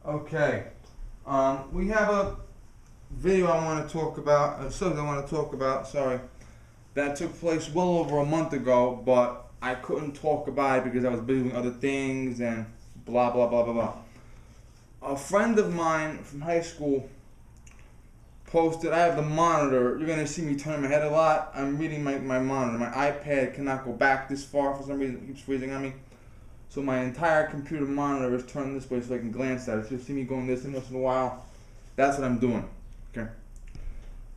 Okay. We have a video I want to talk about, a subject I want to talk about, sorry, that took place well over a month ago, but I couldn't talk about it because I was busy with other things and blah, blah, blah, blah, blah. A friend of mine from high school posted, I have the monitor, you're going to see me turn my head a lot. I'm reading my monitor. My iPad cannot go back this far for some reason, it keeps freezing on me. So my entire computer monitor is turned this way so I can glance at it. So you see me going this and once in a while. That's what I'm doing. Okay.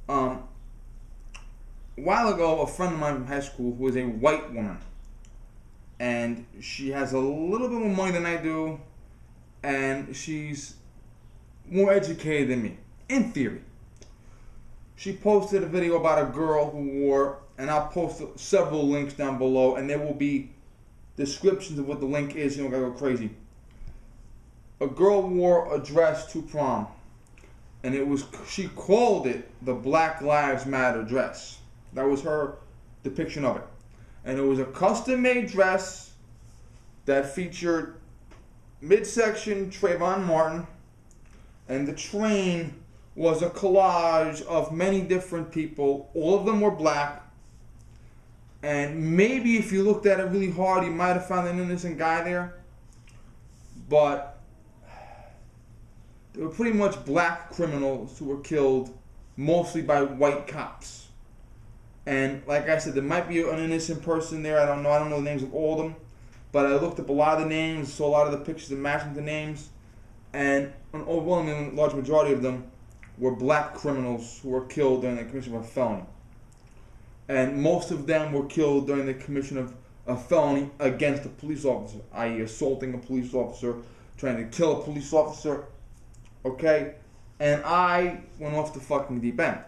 A while ago, a friend of mine from high school who is a white woman, and she has a little bit more money than I do, and she's more educated than me, in theory. She posted a video about a girl who wore, and I'll post several links down below, and there will be descriptions of what the link is. You don't gotta go crazy. A girl wore a dress to prom, and she called it the Black Lives Matter dress. That was her depiction of it. And it was a custom-made dress that featured midsection Trayvon Martin, and the train was a collage of many different people. All of them were black. And maybe if you looked at it really hard, you might have found an innocent guy there. But they were pretty much black criminals who were killed mostly by white cops. And like I said, there might be an innocent person there. I don't know the names of all of them. But I looked up a lot of the names, saw a lot of the pictures that matched the names. And an overwhelming large majority of them were black criminals who were killed during the commission of a felony. And most of them were killed during the commission of a felony against a police officer, i.e. assaulting a police officer, trying to kill a police officer, okay? And I went off the fucking deep end.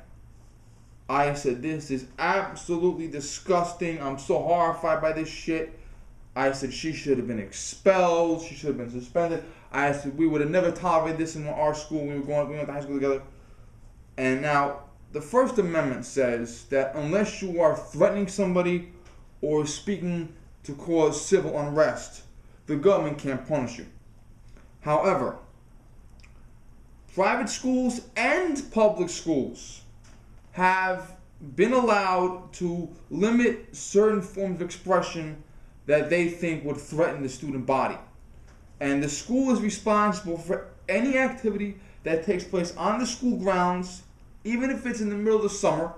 I said, this is absolutely disgusting. I'm so horrified by this shit. I said, she should have been expelled. She should have been suspended. I said, we would have never tolerated this in our school. We went to high school together. And now, the First Amendment says that unless you are threatening somebody or speaking to cause civil unrest, the government can't punish you. However, private schools and public schools have been allowed to limit certain forms of expression that they think would threaten the student body. And the school is responsible for any activity that takes place on the school grounds, even if it's in the middle of the summer.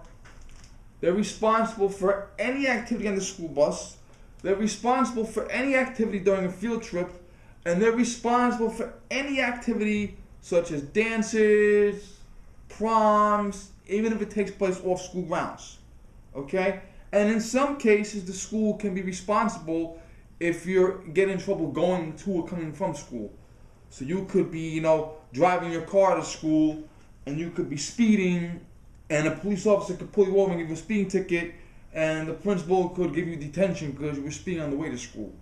They're responsible for any activity on the school bus. They're responsible for any activity during a field trip. And they're responsible for any activity such as dances, proms, even if it takes place off school grounds. Okay? And in some cases, the school can be responsible if you're getting in trouble going to or coming from school. So you could be, driving your car to school, and you could be speeding, and a police officer could pull you over and give you a speeding ticket, and the principal could give you detention because you were speeding on the way to school.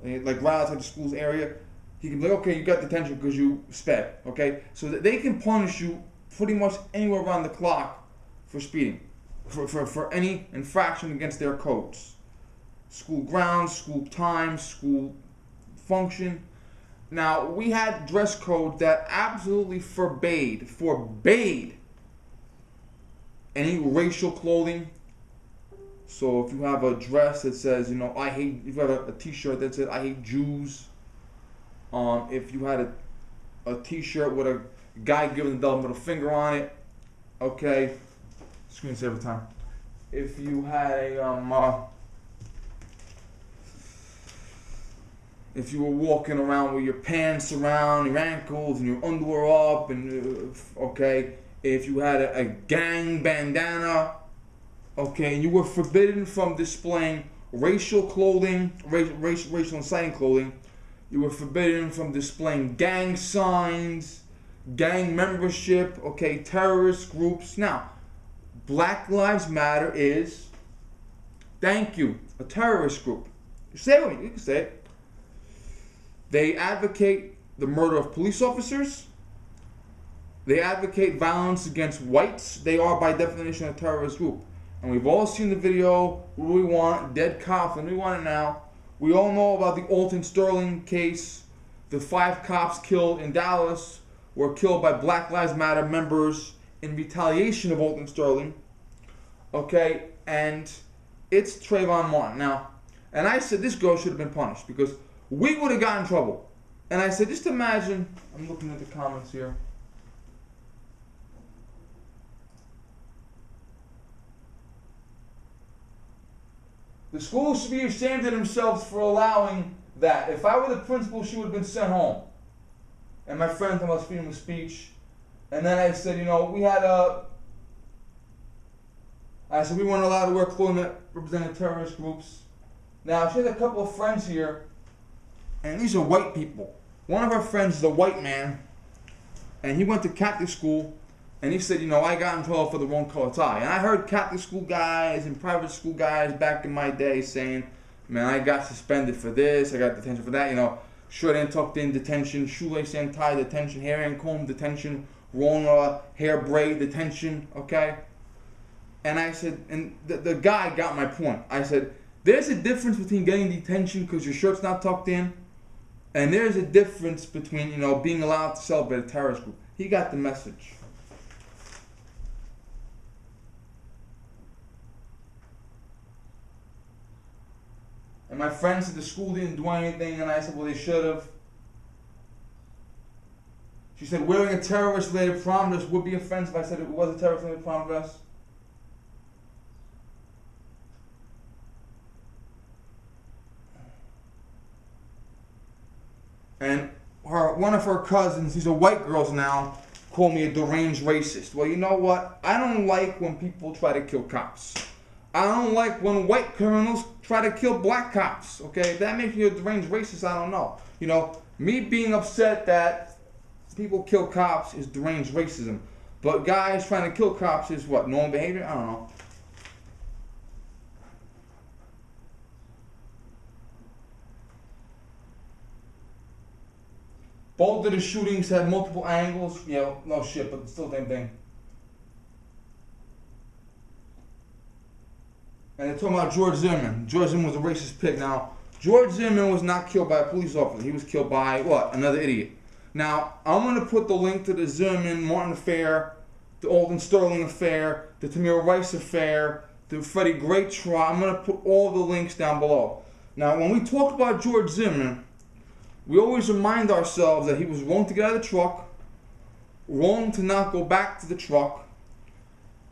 Like right outside the school's area, he could be like, okay, you got detention because you sped, okay? So that they can punish you pretty much anywhere around the clock for speeding, for any infraction against their codes. School grounds, school times, school function. Now, we had dress codes that absolutely forbade any racial clothing. So if you have a dress that says, I hate, if you have a t-shirt that says, I hate Jews. If you had a t-shirt with a guy giving the double middle finger on it, okay, screensaver time. If you had if you were walking around with your pants around your ankles and your underwear up, and okay, if you had a gang bandana, okay, and you were forbidden from displaying racial clothing, racial inciting clothing, you were forbidden from displaying gang signs, gang membership, okay, terrorist groups. Now, Black Lives Matter is, thank you, a terrorist group. Say it with me, you can say it. They advocate the murder of police officers. They advocate violence against whites. They are, by definition, a terrorist group. And we've all seen the video, what do we want? Dead cops, and we want it now. We all know about the Alton Sterling case, the 5 cops killed in Dallas were killed by Black Lives Matter members in retaliation of Alton Sterling. Okay, and it's Trayvon Martin. Now, and I said this girl should have been punished because we would have gotten in trouble. And I said, just imagine, I'm looking at the comments here. The school should be ashamed of themselves for allowing that. If I were the principal, she would have been sent home. And my friend told us freedom of speech. And then I said, we weren't allowed to wear clothing that represented terrorist groups. Now, she had a couple of friends here, and these are white people. One of our friends is a white man, and he went to Catholic school, and he said, I got in trouble for the wrong color tie. And I heard Catholic school guys and private school guys back in my day saying, man, I got suspended for this, I got detention for that, shirt and tucked in detention, shoelace and tie detention, hair and comb detention, wrong hair braid detention, okay? And I said, and the guy got my point. I said, there's a difference between getting detention because your shirt's not tucked in, and there's a difference between, being allowed to celebrate a terrorist group. He got the message. And my friend said the school didn't do anything, and I said, well, they should have. She said, wearing a terrorist-related prom dress would be offensive. I said it was a terrorist-related prom dress. And one of her cousins, these are white girls now, called me a deranged racist. Well, you know what? I don't like when people try to kill cops. I don't like when white criminals try to kill black cops, okay? If that makes me a deranged racist, I don't know. Me being upset that people kill cops is deranged racism. But guys trying to kill cops is what? Normal behavior? I don't know. Both of the shootings had multiple angles. Yeah, no shit, but still the same thing. And they're talking about George Zimmerman. George Zimmerman was a racist pig. Now, George Zimmerman was not killed by a police officer. He was killed by, what? Another idiot. Now, I'm going to put the link to the Zimmerman-Martin affair, the Alton Sterling affair, the Tamir Rice affair, the Freddie Gray trial. I'm going to put all the links down below. Now, when we talk about George Zimmerman, we always remind ourselves that he was wrong to get out of the truck, wrong to not go back to the truck.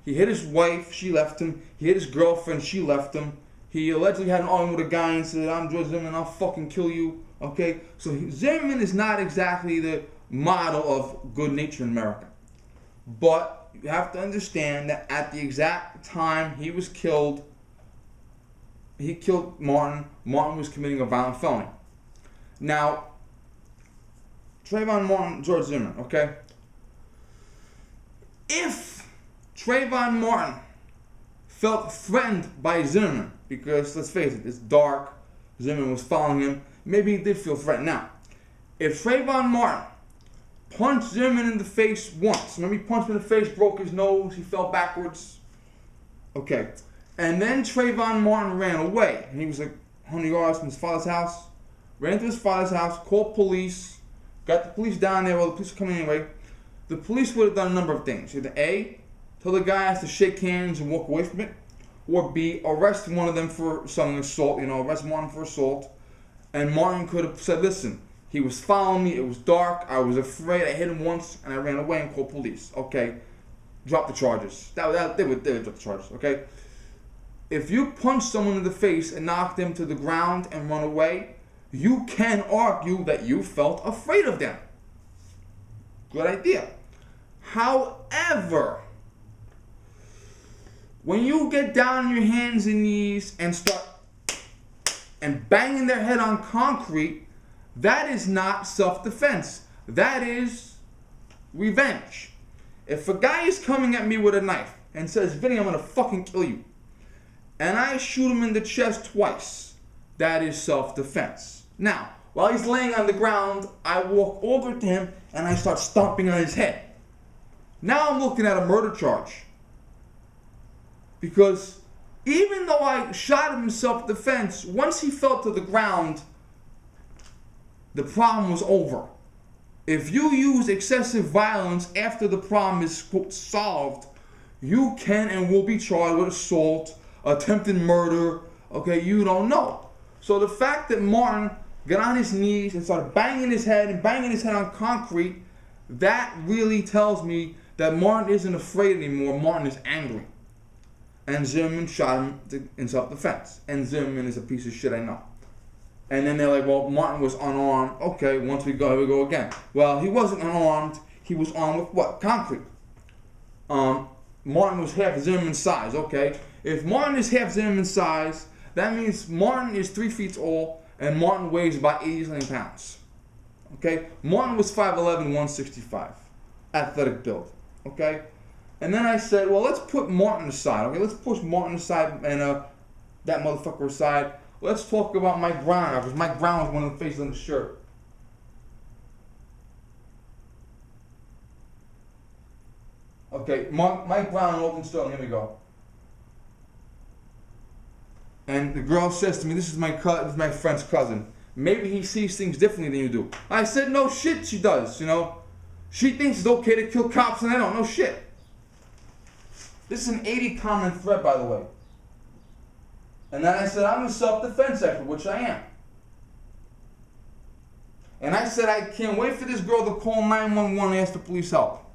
He hit his wife, she left him. He hit his girlfriend, she left him. He allegedly had an argument with a guy and said, I'm George Zimmerman, I'll fucking kill you. Okay? So Zimmerman is not exactly the model of good nature in America. But you have to understand that at the exact time he was killed, he killed Martin. Martin was committing a violent felony. Now, Trayvon Martin, George Zimmerman, okay? If Trayvon Martin felt threatened by Zimmerman, because let's face it, it's dark, Zimmerman was following him, maybe he did feel threatened. Now, if Trayvon Martin punched Zimmerman in the face once, remember he punched him in the face, broke his nose, he fell backwards, okay, and then Trayvon Martin ran away, and he was like 100 yards from his father's house, ran to his father's house, called police, got the police down there, well the police were coming anyway. The police would have done a number of things. Either A, tell the guys to shake hands and walk away from it, or B, arrest one of them for some assault, arrest Martin for assault. And Martin could have said, listen, he was following me, it was dark, I was afraid, I hit him once, and I ran away and called police. Okay, drop the charges. They would drop the charges, okay? If you punch someone in the face and knock them to the ground and run away, you can argue that you felt afraid of them. Good idea. However, when you get down on your hands and knees and start and banging their head on concrete, that is not self-defense. That is revenge. If a guy is coming at me with a knife and says, Vinny, I'm going to fucking kill you, and I shoot him in the chest twice, that is self-defense. Now, while he's laying on the ground, I walk over to him and I start stomping on his head. Now I'm looking at a murder charge. Because even though I shot him in self-defense, once he fell to the ground, the problem was over. If you use excessive violence after the problem is, quote, solved, you can and will be charged with assault, attempted murder, okay, you don't know. So the fact that Martin got on his knees and started banging his head on concrete, that really tells me that Martin isn't afraid anymore. Martin is angry. And Zimmerman shot him in self-defense. And Zimmerman is a piece of shit, I know. And then they're like, well, Martin was unarmed. Okay, once we go, here we go again. Well, he wasn't unarmed. He was armed with what? Concrete. Martin was half Zimmerman's size. Okay, if Martin is half Zimmerman's size, that means Martin is 3 feet tall and Martin weighs about 80-something pounds. Okay, Martin was 5'11", 165, athletic build. Okay, and then I said, well, let's put Martin aside. Okay, let's push Martin aside and that motherfucker aside. Let's talk about Mike Brown, because Mike Brown was one of the faces on the shirt. Okay, Mike Brown and Alton Sterling, here we go. And the girl says to me, this is my friend's cousin. Maybe he sees things differently than you do. I said, no shit she does, you know. She thinks it's okay to kill cops and I don't. No shit. This is an 80 comment thread, by the way. And then I said, I'm a self-defense expert, which I am. And I said, I can't wait for this girl to call 911 and ask the police help.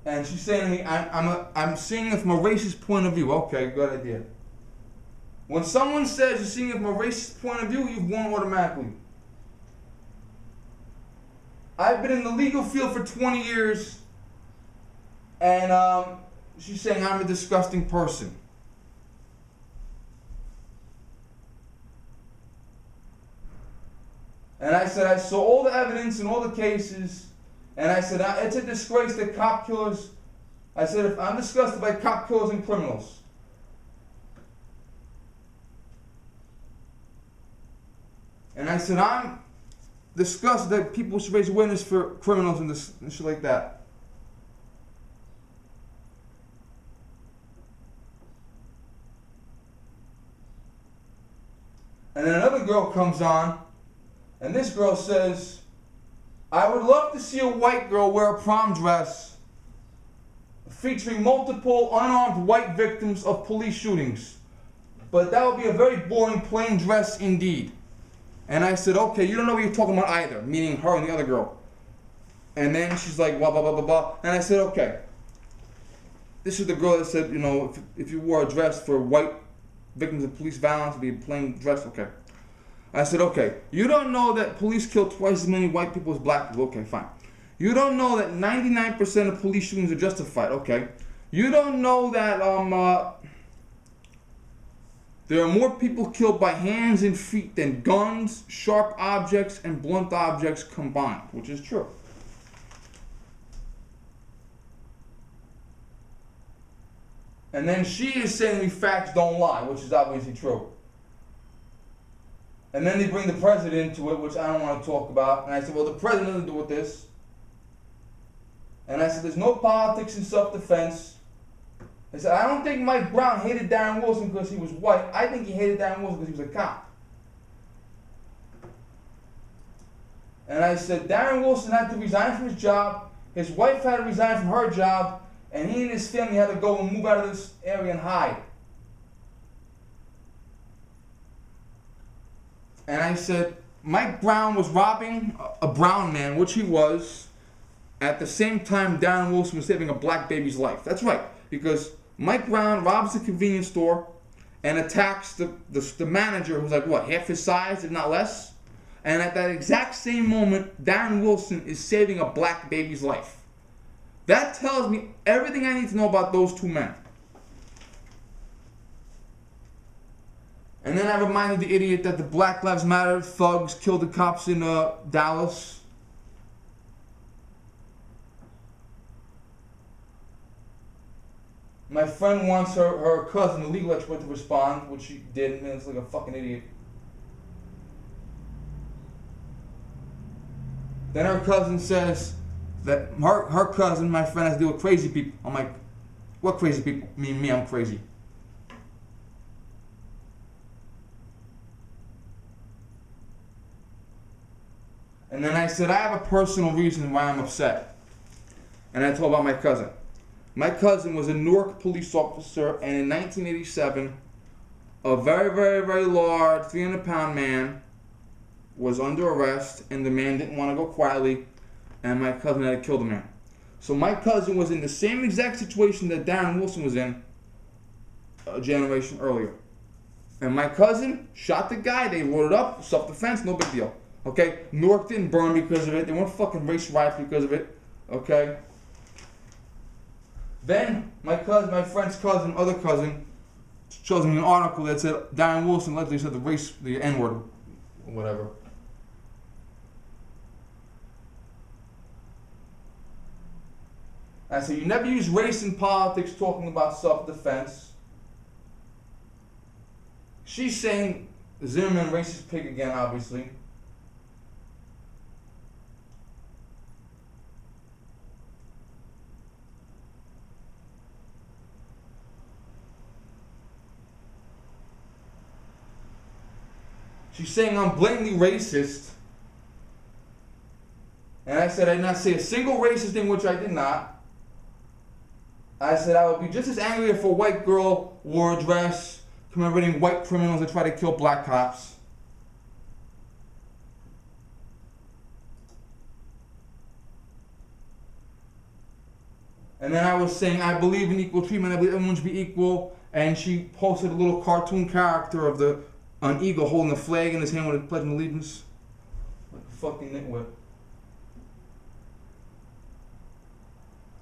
And she's saying to me, I'm seeing it from a racist point of view. Okay, good idea. When someone says you're seeing it from a racist point of view, you've won automatically. I've been in the legal field for 20 years. And she's saying I'm a disgusting person. And I said, I saw all the evidence in all the cases. And I said, it's a disgrace that cop killers, I said, if I'm disgusted by cop killers and criminals. And I said, I'm disgusted that people should raise awareness for criminals and shit like that. And then another girl comes on, and this girl says, I would love to see a white girl wear a prom dress featuring multiple unarmed white victims of police shootings. But that would be a very boring plain dress indeed. And I said, okay, you don't know what you're talking about either, meaning her and the other girl. And then she's like, blah, blah, blah, blah, blah. And I said, okay. This is the girl that said, you know, if you wore a dress for white victims of police violence, it'd be a plain dress, okay. I said, okay, you don't know that police kill twice as many white people as black people, okay, fine. You don't know that 99% of police shootings are justified, okay. You don't know that there are more people killed by hands and feet than guns, sharp objects, and blunt objects combined, which is true. And then she is saying to me, facts don't lie, which is obviously true. And then they bring the president into it, which I don't want to talk about. And I said, well, the president doesn't do with this. And I said, there's no politics in self-defense. I said, I don't think Mike Brown hated Darren Wilson because he was white. I think he hated Darren Wilson because he was a cop. And I said, Darren Wilson had to resign from his job. His wife had to resign from her job. And he and his family had to go and move out of this area and hide. And I said, Mike Brown was robbing a brown man, which he was, at the same time Darren Wilson was saving a black baby's life. That's right, because Mike Brown robs a convenience store and attacks the manager, who's like, what, half his size, if not less? And at that exact same moment, Darren Wilson is saving a black baby's life. That tells me everything I need to know about those two men. And then I reminded the idiot that the Black Lives Matter thugs killed the cops in Dallas. My friend wants her cousin, the legal expert, to respond, which she did, and it's like a fucking idiot. Then her cousin says that her cousin, my friend, has to deal with crazy people. I'm like, what crazy people? Me, I'm crazy. And then I said, I have a personal reason why I'm upset. And I told about my cousin. My cousin was a Newark police officer, and in 1987, a very, very, very large 300-pound man was under arrest, and the man didn't want to go quietly, and my cousin had to kill the man. So my cousin was in the same exact situation that Darren Wilson was in a generation earlier. And my cousin shot the guy, they wrote it up, self-defense, no big deal. Okay? Newark didn't burn because of it, they weren't fucking race riots because of it. Okay? Then my cousin, my friend's cousin, other cousin, shows me an article that said Darren Wilson allegedly said the N-word, or whatever. I said, you never use race in politics talking about self-defense. She's saying Zimmerman racist pig again, obviously. She's saying I'm blatantly racist. And I said I did not say a single racist thing, which I did not. I said I would be just as angry if a white girl wore a dress commemorating white criminals that try to kill black cops. And then I was saying I believe in equal treatment, I believe everyone should be equal. And she posted a little cartoon character of an eagle holding a flag in his hand with a pledge of allegiance. Like a fucking nitwit.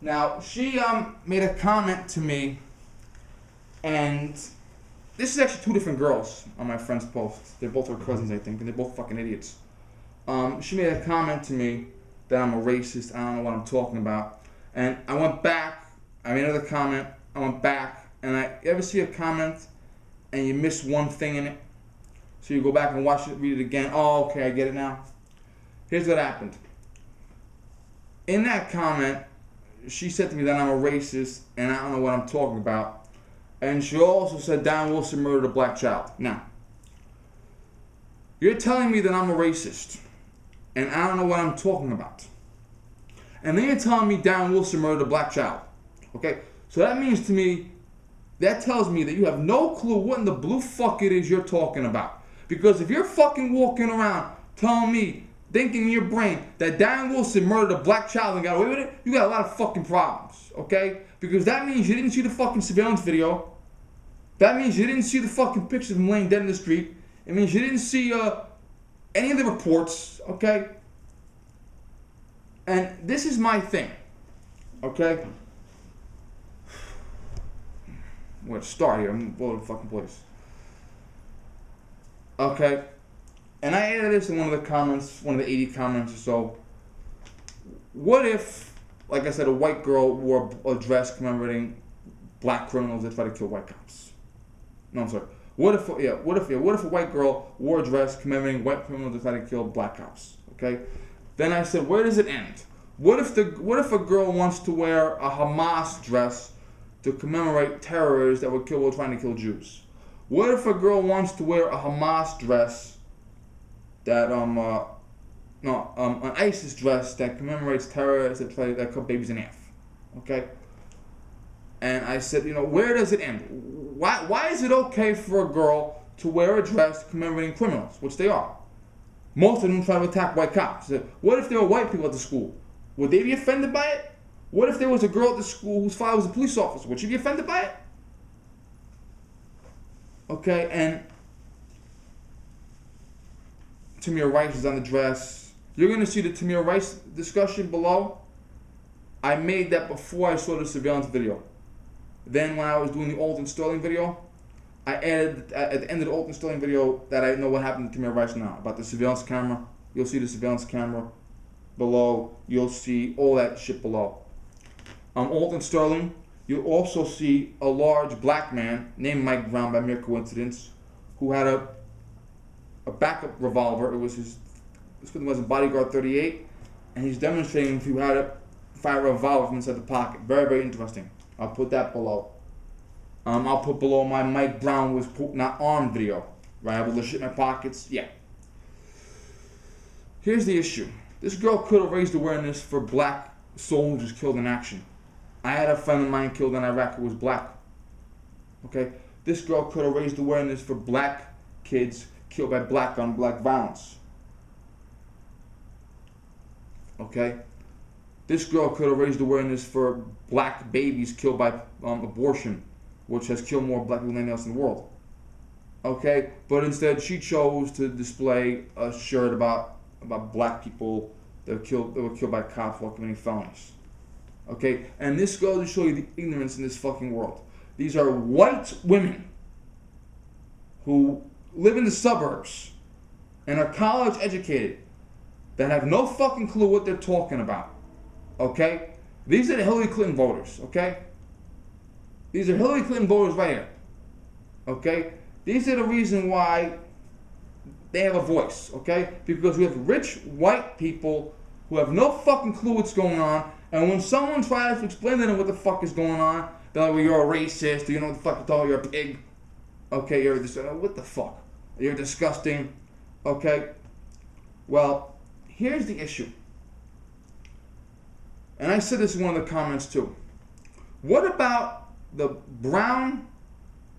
Now, she made a comment to me, and this is actually two different girls on my friend's post. They're both her cousins, I think, and they're both fucking idiots. She made a comment to me that I'm a racist, I don't know what I'm talking about. And I went back, I made another comment, I went back, and I ever see a comment and you miss one thing in it? So you go back and watch it, read it again. Oh, okay, I get it now. Here's what happened. In that comment, she said to me that I'm a racist and I don't know what I'm talking about. And she also said Darren Wilson murdered a black child. Now, you're telling me that I'm a racist and I don't know what I'm talking about. And then you're telling me Darren Wilson murdered a black child. Okay? So that means to me, that tells me that you have no clue what in the blue fuck it is you're talking about. Because if you're fucking walking around telling me, thinking in your brain that Darren Wilson murdered a black child and got away with it, you got a lot of fucking problems, okay? Because that means you didn't see the fucking surveillance video. That means you didn't see the fucking pictures of him laying dead in the street. It means you didn't see any of the reports, okay? And this is my thing, okay? Where to start here? I'm all over the fucking place. Okay? And I added this in one of the comments, one of the 80 comments or so. What if, like I said, a white girl wore a dress commemorating black criminals that try to kill white cops? No, I'm sorry. What if a white girl wore a dress commemorating white criminals that try to kill black cops? Okay? Then I said, where does it end? What if a girl wants to wear a Hamas dress to commemorate terrorists that were killed while trying to kill Jews? What if a girl wants to wear a Hamas dress that an ISIS dress that commemorates terrorists that cut babies in half? Okay? And I said, where does it end? Why is it okay for a girl to wear a dress commemorating criminals, which they are? Most of them try to attack white cops. What if there were white people at the school? Would they be offended by it? What if there was a girl at the school whose father was a police officer? Would she be offended by it? Okay, and Tamir Rice is on the dress. You're going to see the Tamir Rice discussion below. I made that before I saw the surveillance video. Then when I was doing the Alton Sterling video, I added at the end of the Alton Sterling video that I know what happened to Tamir Rice now, about the surveillance camera. You'll see the surveillance camera below. You'll see all that shit below. Alton Sterling, you'll also see a large black man named Mike Brown by mere coincidence, who had a backup revolver. It was a bodyguard 38, and he's demonstrating if you had to fire a revolver from inside the pocket. Very, very interesting. I'll put that below. I'll put below my Mike Brown was not armed video. Right, I have all the shit in my pockets. Yeah. Here's the issue. This girl could have raised awareness for black soldiers killed in action. I had a friend of mine killed in Iraq who was black. Okay? This girl could have raised awareness for black kids killed by black on black violence. Okay? This girl could have raised awareness for black babies killed by abortion, which has killed more black people than anything else in the world. Okay? But instead she chose to display a shirt about black people that were killed by cops while committing felonies. Okay? And this goes to show you the ignorance in this fucking world. These are white women who live in the suburbs and are college educated that have no fucking clue what they're talking about. Okay? These are the Hillary Clinton voters. Okay? These are Hillary Clinton voters right here. Okay? These are the reason why they have a voice. Okay? Because we have rich white people who have no fucking clue what's going on, and when someone tries to explain to them what the fuck is going on, they're like, well, you're a racist, or you know what the fuck you're talking, you're a pig. Okay, you're this, what the fuck? You're disgusting. Okay? Well, here's the issue. And I said this in one of the comments too. What about the brown,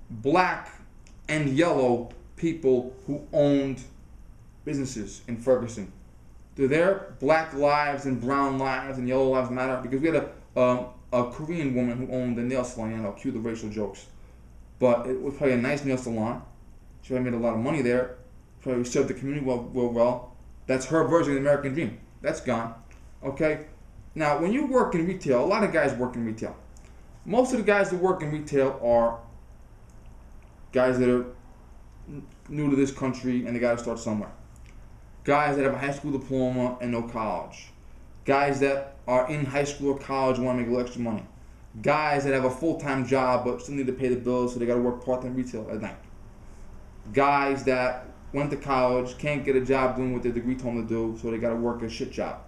black, and yellow people who owned businesses in Ferguson? Do their black lives and brown lives and yellow lives matter? Because we had a Korean woman who owned a nail salon, and I'll cue the racial jokes. But it was probably a nice nail salon. She probably made a lot of money there. Probably served the community well. That's her version of the American dream. That's gone. Okay? Now, when you work in retail, a lot of guys work in retail. Most of the guys that work in retail are guys that are new to this country and they got to start somewhere. Guys that have a high school diploma and no college. Guys that are in high school or college and want to make a little extra money. Guys that have a full-time job but still need to pay the bills, so they got to work part-time retail at night. Guys that went to college, can't get a job doing what their degree told them to do, so they got to work a shit job.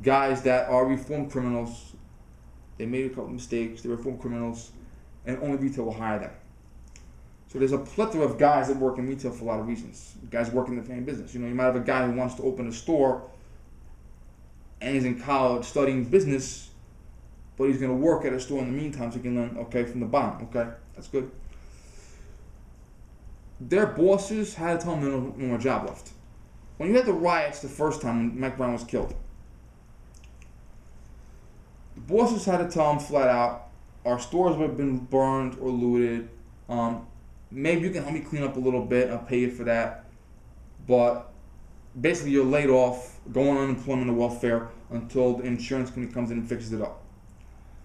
Guys that are reformed criminals, they made a couple mistakes, they're reformed criminals, and only retail will hire them. So there's a plethora of guys that work in retail for a lot of reasons. Guys work in the family business. You know, you might have a guy who wants to open a store and he's in college studying business, but he's going to work at a store in the meantime so he can learn, okay, from the bottom. Okay, that's good. Their bosses had to tell them no more job left. When you had the riots the first time when Mike Brown was killed, the bosses had to tell them flat out, our stores have been burned or looted. Maybe you can help me clean up a little bit. I'll pay you for that. But basically you're laid off, going on unemployment or welfare until the insurance company comes in and fixes it up.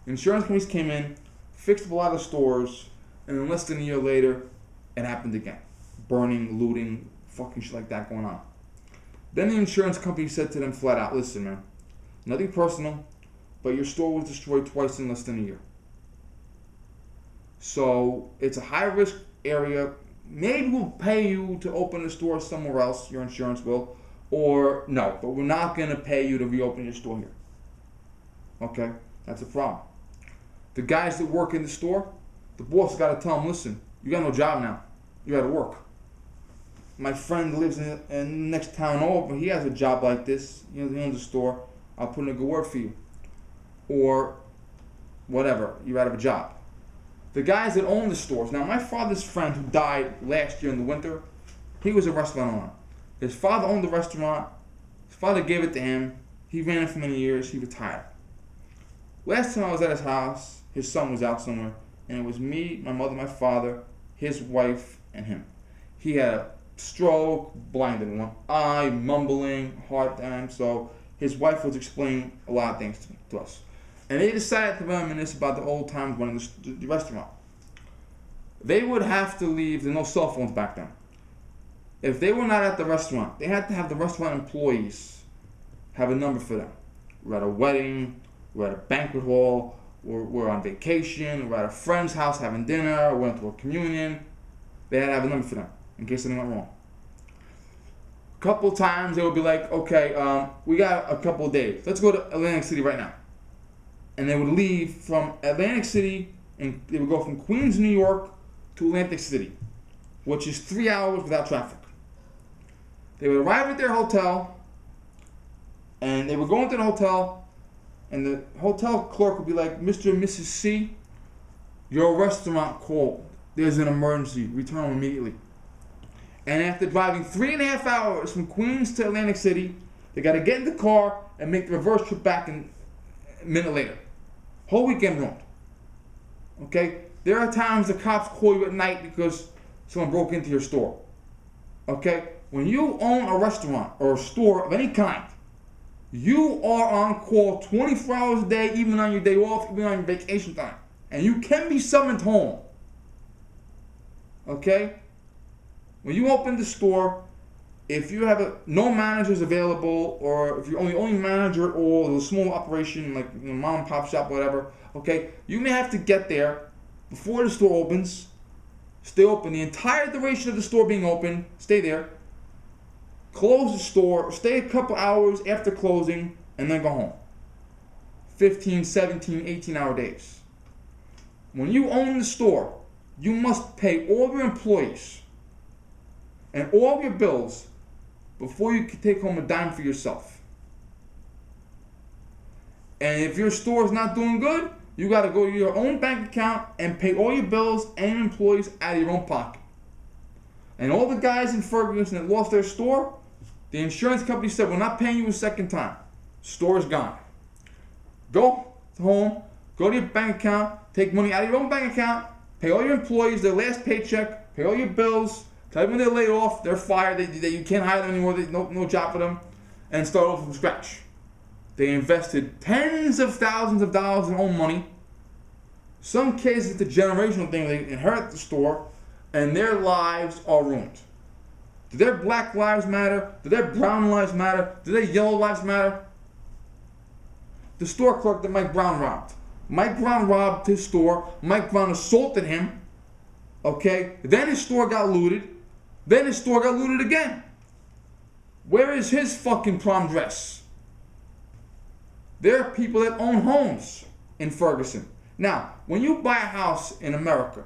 Insurance companies came in, fixed up a lot of stores, and then less than a year later, it happened again. Burning, looting, fucking shit like that going on. Then the insurance company said to them flat out, listen man, nothing personal, but your store was destroyed twice in less than a year. So it's a high risk area. Maybe we'll pay you to open a store somewhere else, your insurance will, or no, but we're not going to pay you to reopen your store here. Okay, that's a problem. The guys that work in the store, the boss got to tell them, listen, you got no job now, you got to work. My friend lives in the next town over, he has a job like this, he owns a store, I'll put in a good word for you. Or whatever, you're out of a job. The guys that own the stores. Now, my father's friend who died last year in the winter, he was a restaurant owner. His father owned the restaurant. His father gave it to him. He ran it for many years. He retired. Last time I was at his house, his son was out somewhere, and it was me, my mother, my father, his wife, and him. He had a stroke, blinded in one eye, mumbling, hard time, so his wife was explaining a lot of things to us. And they decided to reminisce about the old times running the restaurant. They would have to leave, there's no cell phones back then. If they were not at the restaurant, they had to have the restaurant employees have a number for them. We're at a wedding, we're at a banquet hall, we're on vacation, we're at a friend's house having dinner, we went to a communion. They had to have a number for them in case something went wrong. A couple times they would be like, okay, we got a couple of days. Let's go to Atlantic City right now. And they would leave from Atlantic City, and they would go from Queens, New York to Atlantic City, which is 3 hours without traffic. They would arrive at their hotel, And they would go into the hotel, and the hotel clerk would be like, Mr. and Mrs. C, your restaurant called. There's an emergency. Return home immediately. And after driving 3.5 hours from Queens to Atlantic City, they got to get in the car and make the reverse trip back a minute later. Whole weekend ruined. Okay? There are times the cops call you at night because someone broke into your store. Okay? When you own a restaurant or a store of any kind, you are on call 24 hours a day, even on your day off, even on your vacation time. And you can be summoned home. Okay? When you open the store, if you have no managers available, or if you're only manager or a small operation like mom and pop shop, whatever, okay, you may have to get there before the store opens, stay open the entire duration of the store being open, stay there, close the store, stay a couple hours after closing, and then go home. 15, 17, 18-hour days. When you own the store, you must pay all your employees and all your bills before you can take home a dime for yourself. And if your store is not doing good, you got to go to your own bank account and pay all your bills and employees out of your own pocket. And all the guys in Ferguson that lost their store, the insurance company said, we're not paying you a second time. Store is gone. Go home, go to your bank account, take money out of your own bank account, pay all your employees their last paycheck, pay all your bills, tell them when they're laid off, they're fired, you can't hire them anymore, no job for them, and start over from scratch. They invested tens of thousands of dollars in their own money. Some cases it's a generational thing, they inherit the store, and their lives are ruined. Do their black lives matter? Do their brown lives matter? Do their yellow lives matter? The store clerk that Mike Brown robbed. Mike Brown robbed his store. Mike Brown assaulted him. Okay? Then his store got looted. Then his store got looted again. Where is his fucking prom dress? There are people that own homes in Ferguson. Now, when you buy a house in America,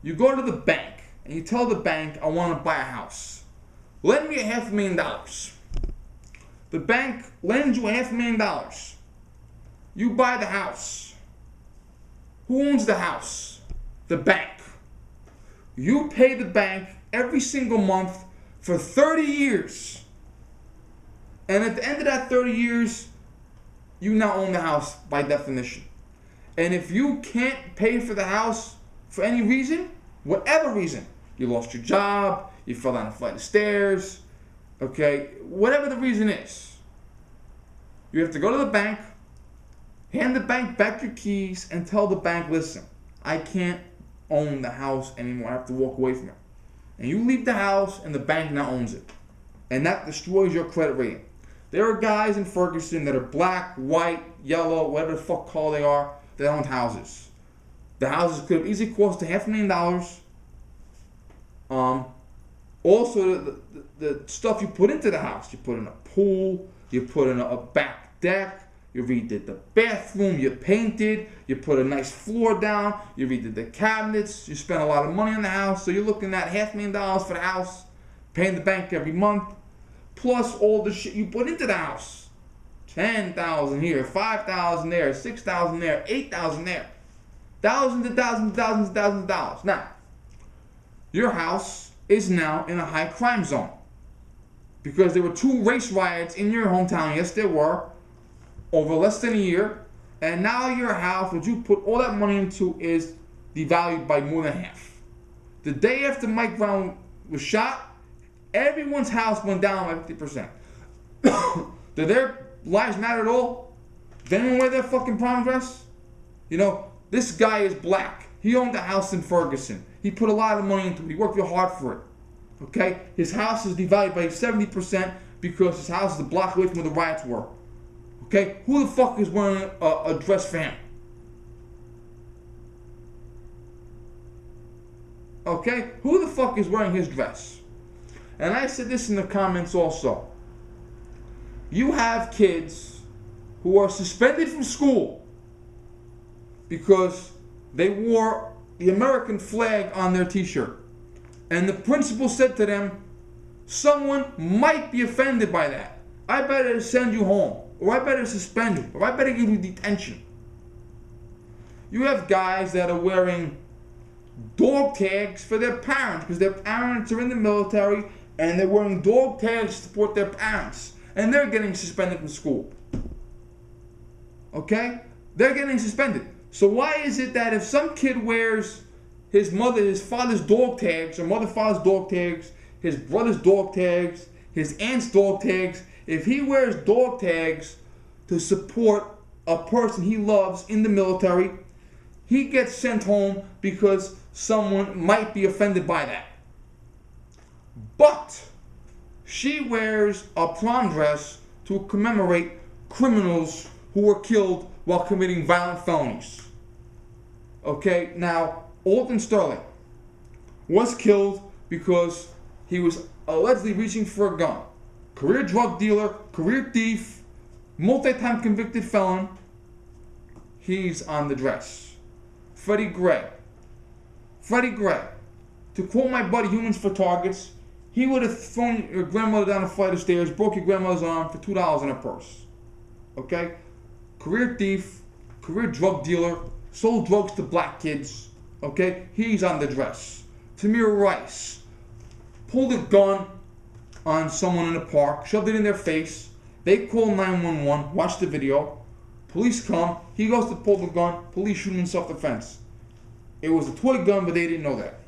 you go to the bank and you tell the bank, I want to buy a house. Lend me $500,000. The bank lends you $500,000. You buy the house. Who owns the house? The bank. You pay the bank every single month for 30 years. And at the end of that 30 years, you now own the house by definition. And if you can't pay for the house for any reason, whatever reason, you lost your job, you fell down a flight of stairs, okay, whatever the reason is, you have to go to the bank, hand the bank back your keys, and tell the bank, listen, I can't own the house anymore, I have to walk away from it. And you leave the house, and the bank now owns it. And that destroys your credit rating. There are guys in Ferguson that are black, white, yellow, whatever the fuck color they are, that own houses. The houses could have easily cost $500,000. Also, the stuff you put into the house, you put in a pool, you put in a back deck, you redid the bathroom, you painted, you put a nice floor down, you redid the cabinets, you spent a lot of money on the house, so you're looking at $500,000 for the house, paying the bank every month, plus all the shit you put into the house. $10,000 here, $5,000 there, $6,000 there, $8,000 there. Thousands and thousands and thousands and thousands of dollars. Now, your house is now in a high crime zone. Because there were 2 race riots in your hometown. Yes, there were. Over less than a year. And now your house, what you put all that money into, is devalued by more than half. The day after Mike Brown was shot, everyone's house went down by 50%. Did their lives matter at all? Did anyone wear their fucking prom dress? You know, this guy is black. He owned a house in Ferguson. He put a lot of money into it. He worked real hard for it. Okay? His house is devalued by 70% because his house is a block away from where the riots were. Okay? Who the fuck is wearing a dress for him? Okay? Who the fuck is wearing his dress? And I said this in the comments also. You have kids who are suspended from school because they wore the American flag on their t-shirt. And the principal said to them, someone might be offended by that. I better send you home, or I better suspend you, or I better give you detention. You have guys that are wearing dog tags for their parents because their parents are in the military and they're wearing dog tags to support their parents, and they're getting suspended from school. Okay? They're getting suspended. So why is it that if some kid wears his father's dog tags, or father's dog tags, his brother's dog tags, his aunt's dog tags, if he wears dog tags to support a person he loves in the military, he gets sent home because someone might be offended by that. But she wears a prom dress to commemorate criminals who were killed while committing violent felonies. Okay, now, Alton Sterling was killed because he was allegedly reaching for a gun. Career drug dealer, career thief, multi-time convicted felon. He's on the dress. Freddie Gray. To quote my buddy Humans for Targets, he would have thrown your grandmother down a flight of stairs, broke your grandmother's arm for $2 in a purse. Okay? Career thief, career drug dealer, sold drugs to black kids. Okay? He's on the dress. Tamir Rice pulled a gun on someone in the park, shoved it in their face. They call 911, watch the video. Police come, he goes to pull the gun, police shoot him in self-defense. It was a toy gun, but they didn't know that.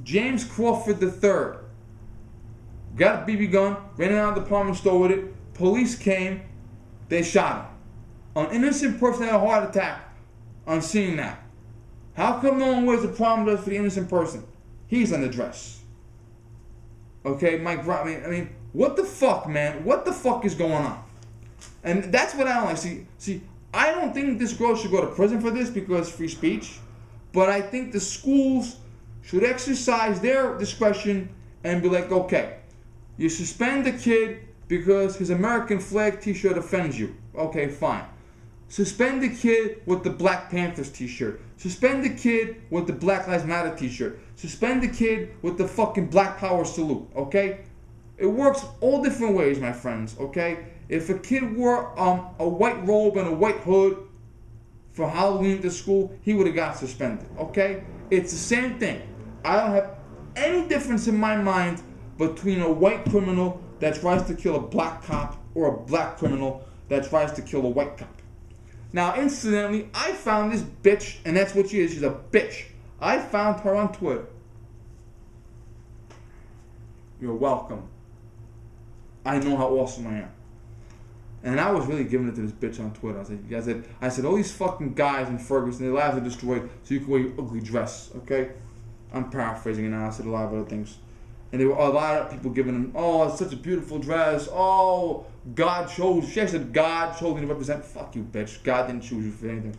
James Crawford III got a BB gun, ran out of the department store with it. Police came, they shot him. An innocent person had a heart attack on seeing that. How come no one wears a prom dress for the innocent person? He's on the dress. Okay, Mike, I mean, what the fuck, man? What the fuck is going on? And that's what I don't like. See, I don't think this girl should go to prison for this because free speech, but I think the schools should exercise their discretion and be like, okay, you suspend the kid because his American flag t-shirt offends you. Okay, fine. Suspend the kid with the Black Panthers t-shirt. Suspend the kid with the Black Lives Matter t-shirt. Suspend the kid with the fucking Black Power salute, okay? It works all different ways, my friends, okay? If a kid wore a white robe and a white hood for Halloween to school, he would have got suspended, okay? It's the same thing. I don't have any difference in my mind between a white criminal that tries to kill a black cop or a black criminal that tries to kill a white cop. Now, incidentally, I found this bitch, and that's what she is. She's a bitch. I found her on Twitter. You're welcome. I know how awesome I am. And I was really giving it to this bitch on Twitter. I said, all these fucking guys in Ferguson, their lives are destroyed so you can wear your ugly dress, okay? I'm paraphrasing it now. I said a lot of other things. And there were a lot of people giving them, oh, it's such a beautiful dress. Oh, God chose. She said God chose me to represent. Fuck you, bitch. God didn't choose you for anything.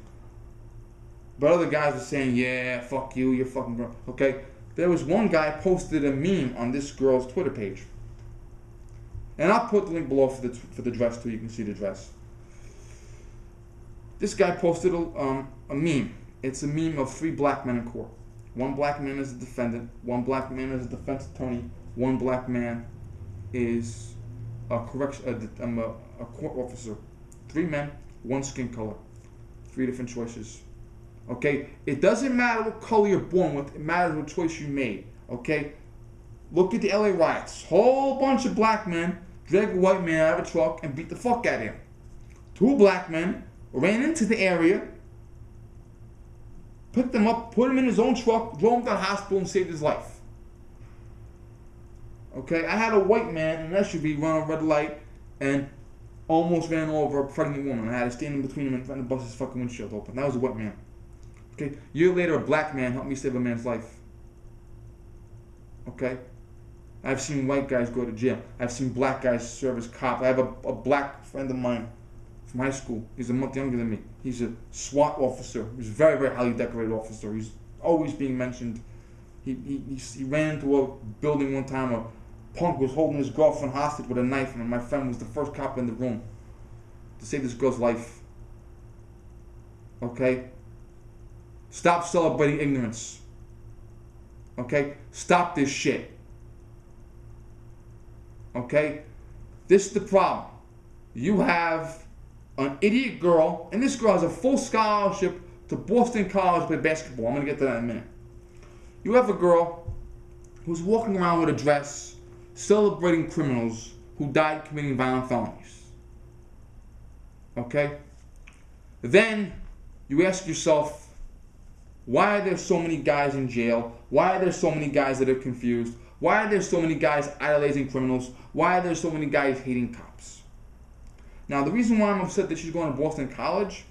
But other guys were saying, yeah, fuck you, you're fucking bro. Okay? There was one guy posted a meme on this girl's Twitter page. And I'll put the link below for the dress too. You can see the dress. This guy posted a meme. It's a meme of 3 black men in court. 1 black man is a defendant, 1 black man is a defense attorney, 1 black man is a court officer. 3 men, 1 skin color. 3 different choices. Okay? It doesn't matter what color you're born with, it matters what choice you made. Okay? Look at the LA riots. Whole bunch of black men dragged a white man out of a truck and beat the fuck out of him. 2 black men ran into the area, picked him up, put him in his own truck, drove him to the hospital and saved his life. Okay, I had a white man in an SUV run a red light and almost ran over a pregnant woman. I had to stand in between him and trying to bust his fucking windshield open. That was a white man. Okay, a year later, a black man helped me save a man's life. Okay? I've seen white guys go to jail. I've seen black guys serve as cops. I have a black friend of mine from high school. He's a month younger than me. He's a SWAT officer. He's a very, very highly decorated officer. He's always being mentioned. He ran into a building one time. A punk was holding his girlfriend hostage with a knife, and my friend was the first cop in the room to save this girl's life. Okay? Stop celebrating ignorance. Okay? Stop this shit. Okay? This is the problem. You have an idiot girl, and this girl has a full scholarship to Boston College to play basketball. I'm going to get to that in a minute. You have a girl who's walking around with a dress celebrating criminals who died committing violent felonies. Okay? Then you ask yourself, why are there so many guys in jail? Why are there so many guys that are confused? Why are there so many guys idolizing criminals? Why are there so many guys hating cops? Now, the reason why I'm upset that she's going to Boston College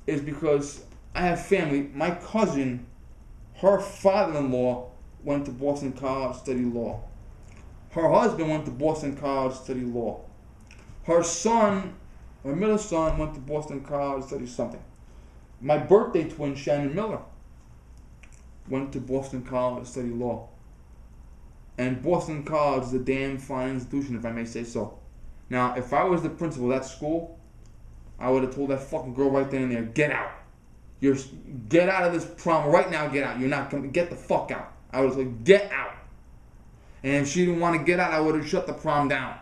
is because I have family. My cousin, her father-in-law went to Boston College to study law. Her husband went to Boston College to study law. Her son, her middle son, went to Boston College to study something. My birthday twin, Shannon Miller, went to Boston College to study law. And Boston College is a damn fine institution, if I may say so. Now, if I was the principal of that school, I would have told that fucking girl right then and there, get out. Get out of this prom right now, get out. You're not coming, get the fuck out. I would have said, get out. And if she didn't want to get out, I would have shut the prom down.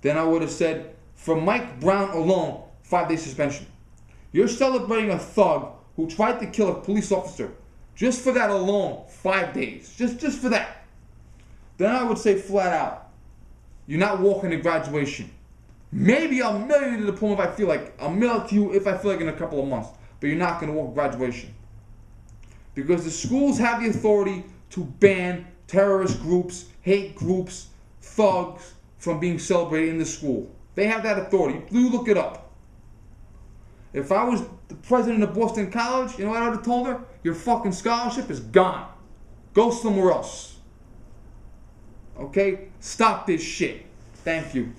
Then I would have said, for Mike Brown alone, 5-day suspension. You're celebrating a thug who tried to kill a police officer. Just for that alone, 5 days. Just for that. Then I would say flat out, you're not walking to graduation. Maybe I'll mail you the diploma if I feel like. I'll mail it to you if I feel like in a couple of months. But you're not going to walk graduation. Because the schools have the authority to ban terrorist groups, hate groups, thugs from being celebrated in the school. They have that authority. You look it up. If I was the president of Boston College, you know what I would have told her? Your fucking scholarship is gone. Go somewhere else. Okay? Stop this shit. Thank you.